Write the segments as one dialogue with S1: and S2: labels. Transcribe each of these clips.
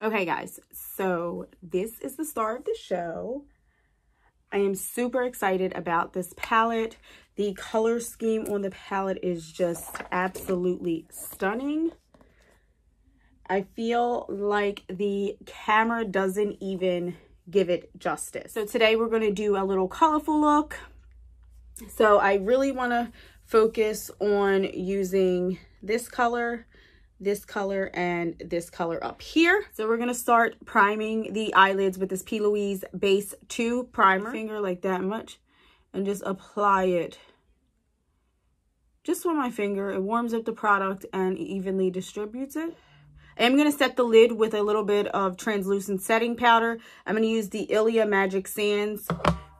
S1: Okay guys, so this is the star of the show. I am super excited about this palette. The color scheme on the palette is just absolutely stunning. I feel like the camera doesn't even give it justice. So today we're going to do a little colorful look. So I really want to focus on using this color, and this color up here. So we're going to start priming the eyelids with this P. Louise Base 2 primer. Finger like that much and just apply it just with my finger. It warms up the product and evenly distributes it. I'm going to set the lid with a little bit of translucent setting powder. I'm going to use the Ilia Magic Sands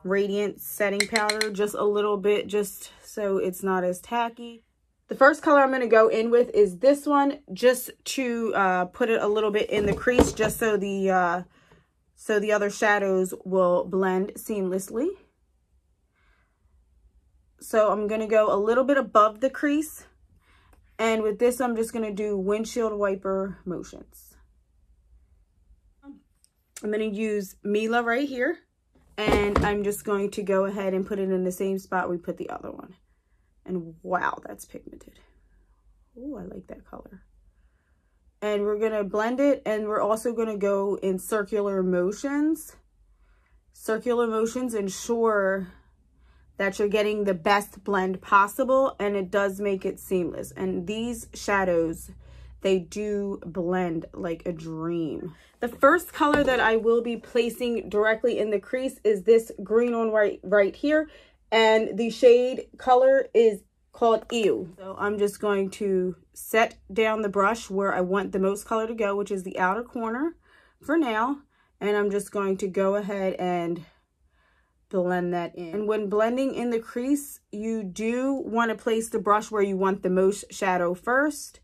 S1: Radiant Setting Powder, just a little bit, just so it's not as tacky. The first color I'm going to go in with is this one, just to put it a little bit in the crease, just so the other shadows will blend seamlessly. So I'm going to go a little bit above the crease. And with this, I'm just going to do windshield wiper motions. I'm going to use Mila right here. And I'm just going to go ahead and put it in the same spot we put the other one. And wow, that's pigmented. Oh, I like that color. And we're going to blend it. And we're also going to go in circular motions. Circular motions ensure that you're getting the best blend possible, and it does make it seamless. And these shadows, they do blend like a dream. The first color that I will be placing directly in the crease is this green one right here, and the shade color is called Ew. So I'm just going to set down the brush where I want the most color to go, which is the outer corner for now, and I'm just going to go ahead and blend that in. And when blending in the crease, you do want to place the brush where you want the most shadow first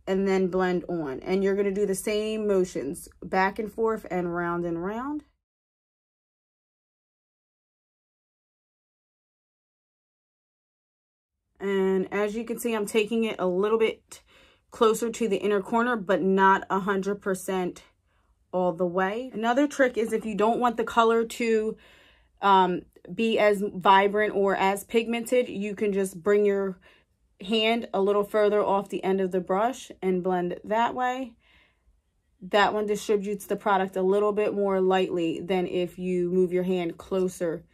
S1: and then blend on. And you're going to do the same motions back and forth and round and round. And as you can see, I'm taking it a little bit closer to the inner corner, but not 100% all the way. Another trick is if you don't want the color to be as vibrant or as pigmented, you can just bring your hand a little further off the end of the brush and blend that way. That one distributes the product a little bit more lightly than if you move your hand closer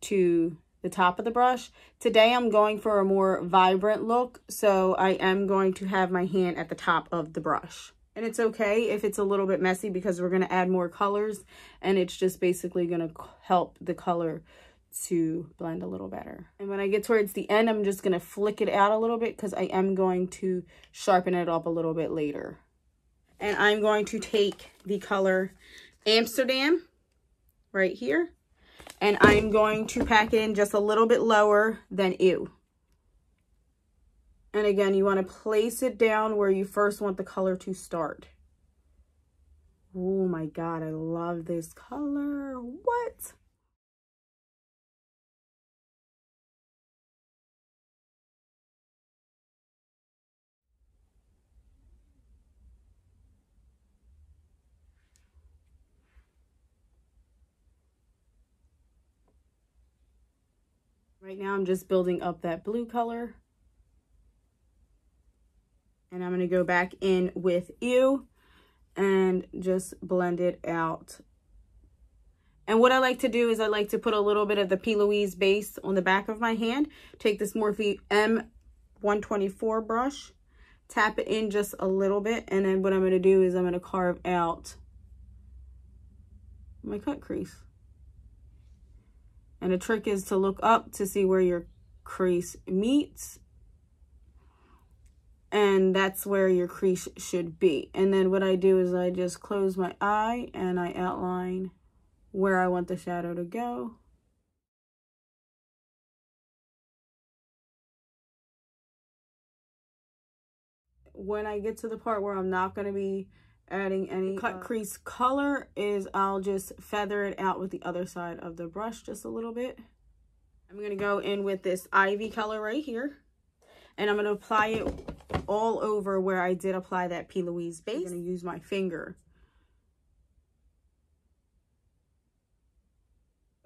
S1: to the top of the brush. Today I'm going for a more vibrant look, so I am going to have my hand at the top of the brush. And it's okay if it's a little bit messy because we're going to add more colors, and it's just basically going to help the color to blend a little better. And when I get towards the end, I'm just going to flick it out a little bit because I am going to sharpen it up a little bit later. And I'm going to take the color Amsterdam right here, and I'm going to pack in just a little bit lower than Ew. And again, you want to place it down where you first want the color to start. Oh my God, I love this color. What? Right now, I'm just building up that blue color. And I'm going to go back in with Ew and just blend it out. And what I like to do is I like to put a little bit of the P. Louise base on the back of my hand. Take this Morphe M124 brush, tap it in just a little bit. And then what I'm going to do is I'm going to carve out my cut crease. And the trick is to look up to see where your crease meets. And that's where your crease should be. And then what I do is I just close my eye and I outline where I want the shadow to go. When I get to the part where I'm not going to be adding any cut crease color, is I'll just feather it out with the other side of the brush just a little bit. I'm going to go in with this Ivy color right here. And I'm going to apply it all over where I did apply that P. Louise base. I'm going to use my finger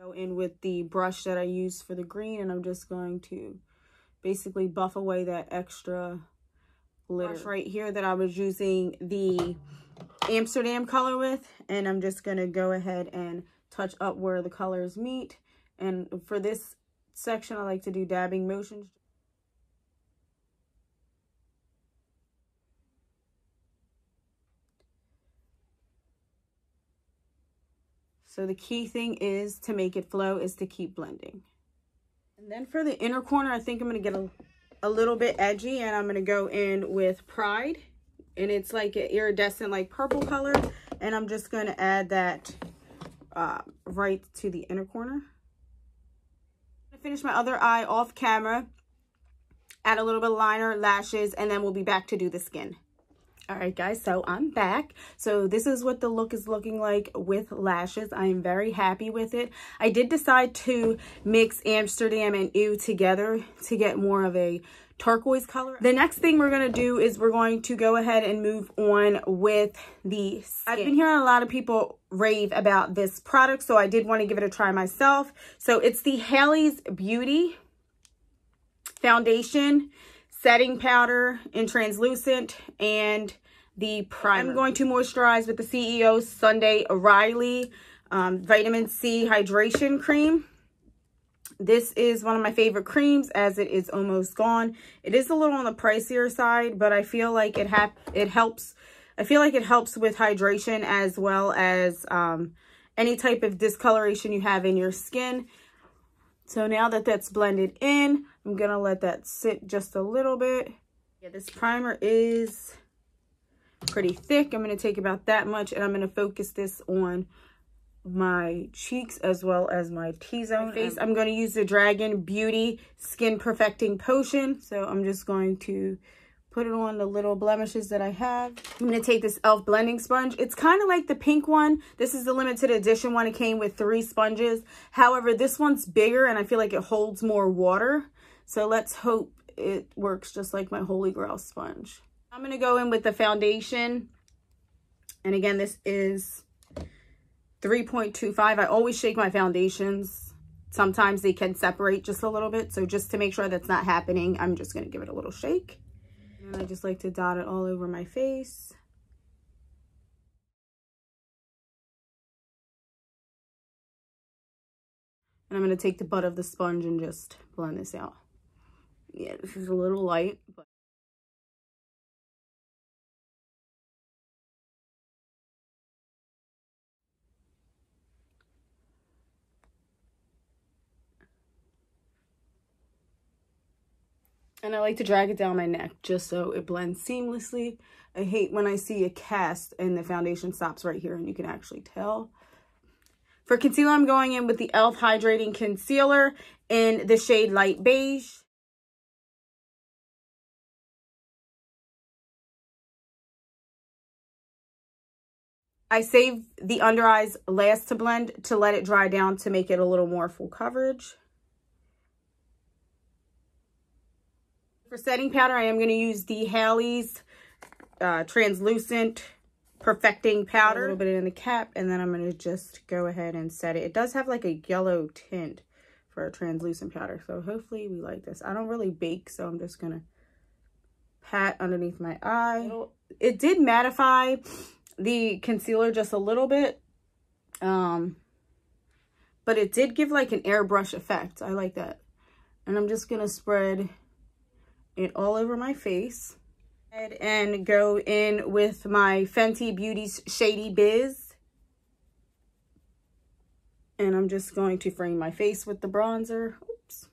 S1: Go in with the brush that I used for the green, and I'm just going to basically buff away that extra glitter. Brush right here that I was using the Amsterdam color with, and I'm just going to go ahead and touch up where the colors meet. And for this section, I like to do dabbing motions. So the key thing is to make it flow is to keep blending. And then for the inner corner, I think I'm going to get a little bit edgy, and I'm going to go in with Pride. And it's like an iridescent, like purple color. And I'm just going to add that right to the inner corner. I'm going to finish my other eye off camera. Add a little bit of liner, lashes, and then we'll be back to do the skin. All right, guys, so I'm back. So this is what the look is looking like with lashes. I am very happy with it. I did decide to mix Amsterdam and Ew together to get more of a turquoise color. The next thing we're going to do is we're going to go ahead and move on with the skin. I've been hearing a lot of people rave about this product, so I did want to give it a try myself. So it's the Hailey's Beauty Foundation, setting powder in translucent, and the primer. I'm going to moisturize with the CEO Sunday Riley Vitamin C Hydration Cream. This is one of my favorite creams as it is almost gone. It is a little on the pricier side, but I feel like it helps. I feel like it helps with hydration as well as any type of discoloration you have in your skin. So now that that's blended in, I'm going to let that sit just a little bit. Yeah, this primer is pretty thick. I'm going to take about that much, and I'm going to focus this on my cheeks as well as my T-zone face. I'm going to use the Dragon Beauty Skin Perfecting Potion. So I'm just going to put it on the little blemishes that I have. I'm going to take this e.l.f. blending sponge. It's kind of like the pink one. This is the limited edition one. It came with 3 sponges. However, this one's bigger, and I feel like it holds more water. So let's hope it works just like my Holy Grail sponge. I'm going to go in with the foundation. And again, this is 3.25. I always shake my foundations. Sometimes they can separate just a little bit. So just to make sure that's not happening, I'm just going to give it a little shake. And I just like to dot it all over my face. And I'm going to take the butt of the sponge and just blend this out. Yeah, this is a little light, but and I like to drag it down my neck just so it blends seamlessly. I hate when I see a cast and the foundation stops right here and you can actually tell. For concealer, I'm going in with the e.l.f. Hydrating Concealer in the shade Light Beige. I save the under eyes last to blend to let it dry down to make it a little more full coverage. For setting powder, I am going to use the Hailey's Translucent Perfecting Powder. A little bit in the cap, and then I'm going to just go ahead and set it. It does have like a yellow tint for a translucent powder, so hopefully we like this. I don't really bake, so I'm just going to pat underneath my eye. It did mattify the concealer just a little bit, but it did give like an airbrush effect. I like that. And I'm just going to spread it all over my face and go in with my Fenty Beauty's Shady Biz, and I'm just going to frame my face with the bronzer. Oops.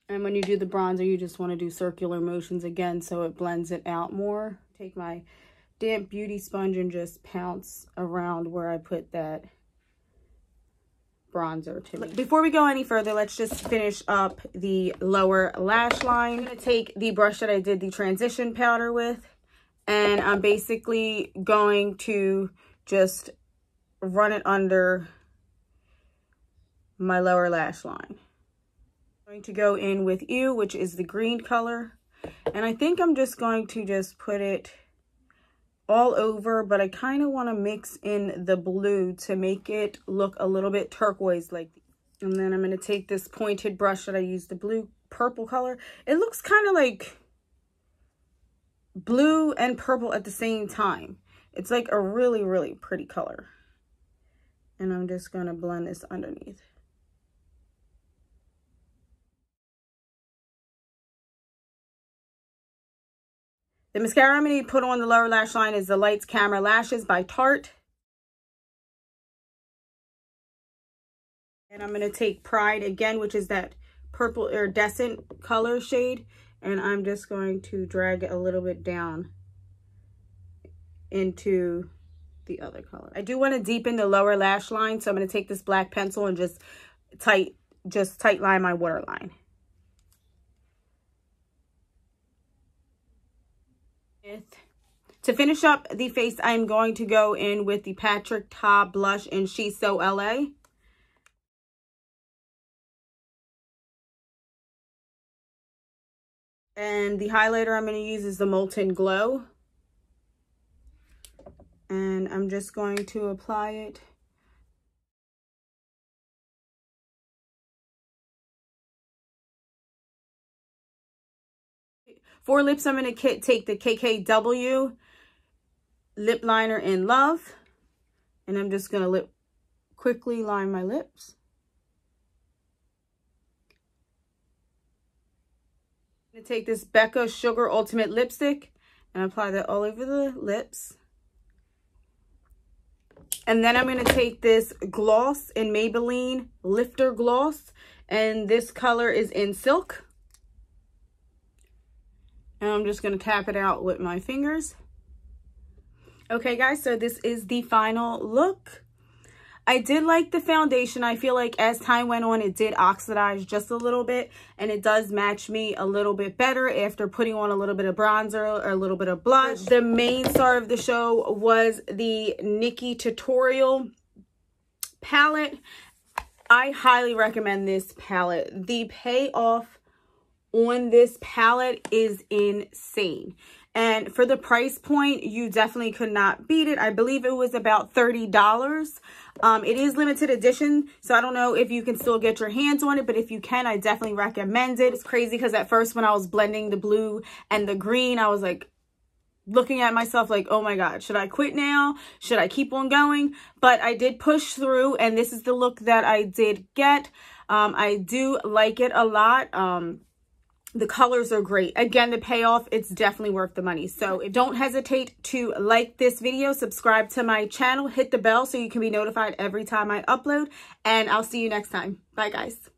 S1: And when you do the bronzer, you just want to do circular motions again so it blends it out more. Take my damp beauty sponge and just pounce around where I put that bronzer to me. Before we go any further, let's just finish up the lower lash line. I'm going to take the brush that I did the transition powder with, and I'm basically going to just run it under my lower lash line. I'm going to go in with Ew, which is the green color, and I think I'm just going to just put it all over, but I kind of want to mix in the blue to make it look a little bit turquoise like. And then I'm going to take this pointed brush that I used, the blue purple color. It looks kind of like blue and purple at the same time. It's like a really, really pretty color. And I'm just going to blend this underneath. The mascara I'm going to put on the lower lash line is the Lights Camera Lashes by Tarte. And I'm going to take Pride again, which is that purple iridescent color shade. And I'm just going to drag it a little bit down into the other color. I do want to deepen the lower lash line, so I'm going to take this black pencil and just tight line my waterline. To finish up the face, I'm going to go in with the Patrick Ta blush in She's So LA. And the highlighter I'm going to use is the Molten Glow. And I'm just going to apply it. For lips, I'm going to take the KKW lip liner in Love. And I'm just going to quickly line my lips. I'm going to take this Becca Sugar Ultimate Lipstick and apply that all over the lips. And then I'm going to take this gloss in Maybelline Lifter Gloss. And this color is in Silk. And I'm just going to tap it out with my fingers. Okay, guys, so this is the final look. I did like the foundation. I feel like as time went on, it did oxidize just a little bit. And it does match me a little bit better after putting on a little bit of bronzer or a little bit of blush. The main star of the show was the NIKKIETutorial palette. I highly recommend this palette. The payoff on this palette is insane. And for the price point, you definitely could not beat it. I believe it was about $30. It is limited edition, so I don't know if you can still get your hands on it, but if you can, I definitely recommend it. It's crazy because at first when I was blending the blue and the green, I was like looking at myself like, oh my God, should I quit now? Should I keep on going? But I did push through, and this is the look that I did get. I do like it a lot. The colors are great. Again, the payoff, it's definitely worth the money. So don't hesitate to like this video, subscribe to my channel, hit the bell so you can be notified every time I upload, and I'll see you next time. Bye, guys.